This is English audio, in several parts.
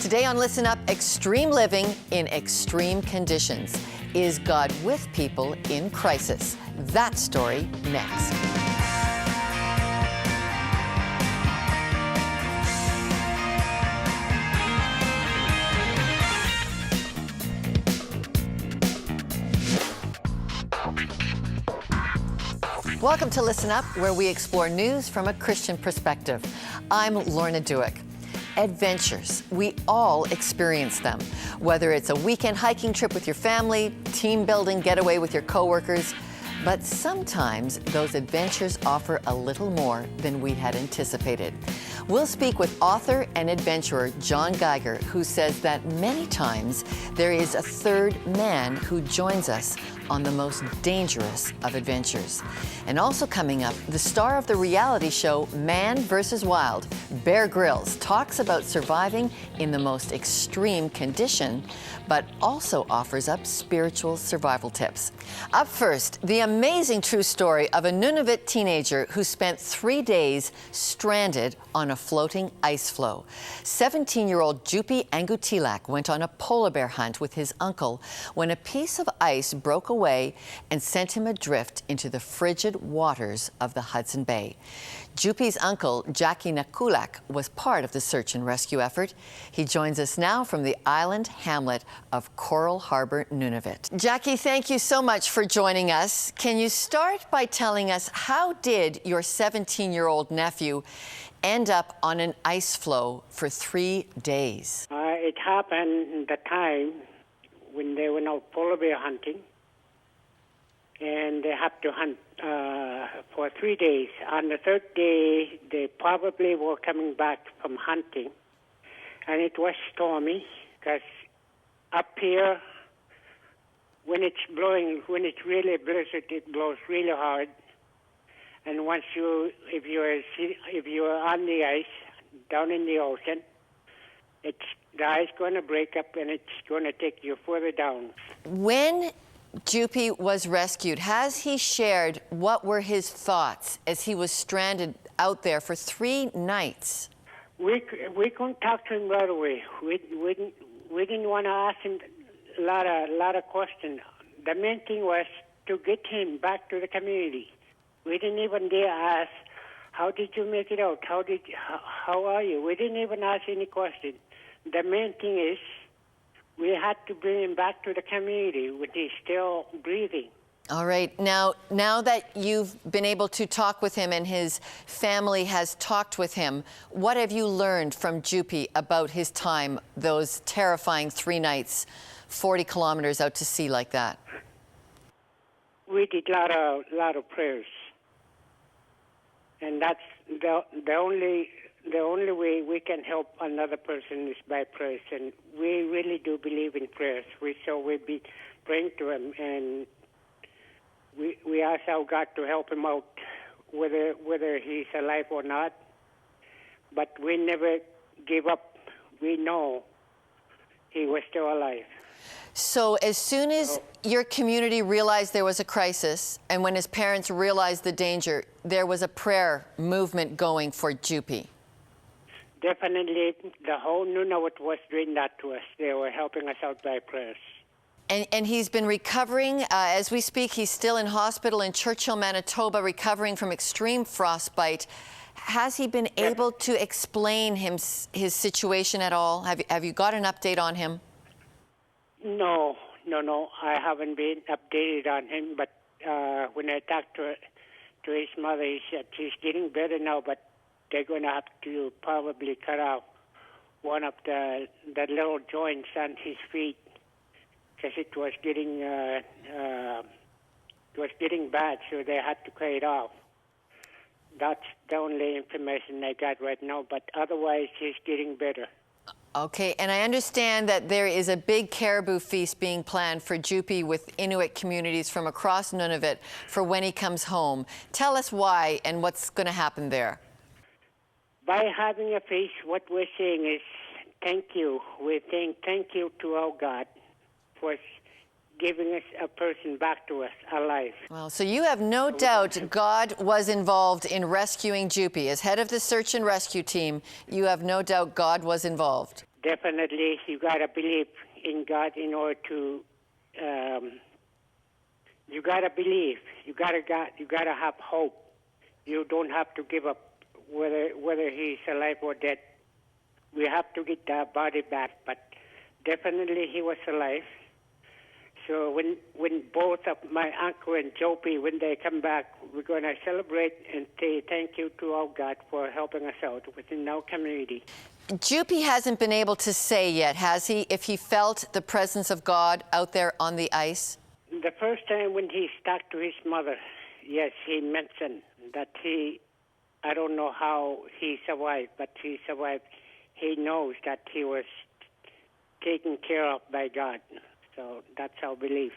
Today on Listen Up, extreme living in extreme conditions. Is God with people in crisis? That story next. Welcome to Listen Up, where we explore news from a Christian perspective. I'm Lorna Duick. Adventures. We all experience them. Whether it's a weekend hiking trip with your family, team building getaway with your coworkers, but sometimes those adventures offer a little more than we had anticipated. We'll speak with author and adventurer John Geiger, who says that many times there is a third man who joins us on the most dangerous of adventures. And also coming up, the star of the reality show Man vs. Wild, Bear Grylls, talks about surviving in the most extreme condition, but also offers up spiritual survival tips. Up first, the amazing true story of a Nunavut teenager who spent 3 days stranded on a floating ice floe. 17-year-old Jupi Angootealuk went on a polar bear hunt with his uncle when a piece of ice broke away and sent him adrift into the frigid waters of the Hudson Bay. Jupi's uncle, Jupi Angootealuk, was part of the search and rescue effort. He joins us now from the island hamlet of Coral Harbour, Nunavut. Jupi, thank you so much for joining us. Can you start by telling us, how did your 17-year-old nephew end up on an ice floe for 3 days? It happened the time when they went out polar bear hunting, and they have to hunt for 3 days. On the third day, they probably were coming back from hunting, and it was stormy because up here, when it's really blizzard, it blows really hard. And once if you're on the ice down in the ocean, the ice going to break up and it's going to take you further down. When Jupi was rescued, has he shared what were his thoughts as he was stranded out there for 3 nights? We couldn't talk to him right away. We didn't want to ask him a lot of questions. The main thing was to get him back to the community. We didn't even dare ask, how did you make it out? How are you? We didn't even ask any questions. The main thing is, we had to bring him back to the community when he's still breathing. All right. Now that you've been able to talk with him and his family has talked with him, what have you learned from Jupi about his time, those terrifying 3 nights, 40 kilometers out to sea like that? We did a lot of prayers. And that's the only way we can help another person is by prayers, and we really do believe in prayers. We'll be praying to him, and we ask our God to help him out, whether he's alive or not. But we never give up. We know he was still alive. So as soon as your community realized there was a crisis, and when his parents realized the danger, there was a prayer movement going for Jupi. Definitely, the whole Nunavut was doing that to us. They were helping us out by prayers. And he's been recovering. As we speak, he's still in hospital in Churchill, Manitoba, recovering from extreme frostbite. Has he been able to explain his situation at all? Have you got an update on him? No. I haven't been updated on him, but when I talked to his mother, he said he's getting better now, but they're going to have to probably cut off one of the little joints on his feet because it was getting bad, so they had to cut it off. That's the only information I got right now, but otherwise he's getting better. Okay, and I understand that there is a big caribou feast being planned for Jupi with Inuit communities from across Nunavut for when he comes home. Tell us why and what's going to happen there. By having a feast, what we're saying is thank you. We're saying thank you to our God for giving us a person back to us alive. Well, so you have no doubt God was involved in rescuing Jupi. As head of the search and rescue team, you have no doubt God was involved. definitely you got to believe in God in order to. You got to believe. You got to have hope. You don't have to give up whether he's alive or dead. We have to get the body back, but definitely he was alive. So when both of my uncle and Jupi, when they come back, we're going to celebrate and say thank you to our God for helping us out within our community. Jupi hasn't been able to say yet, has he, if he felt the presence of God out there on the ice? The first time when he stuck to his mother, yes, he mentioned that I don't know how he survived, but he survived. He knows that he was taken care of by God. So that's our belief.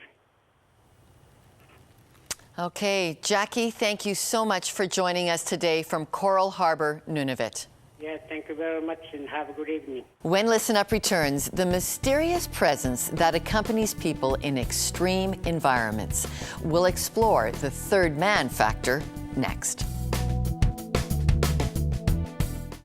Okay, Jackie, thank you so much for joining us today from Coral Harbor, Nunavut. Yeah, thank you very much and have a good evening. When Listen Up returns, the mysterious presence that accompanies people in extreme environments. We'll explore the third man factor next.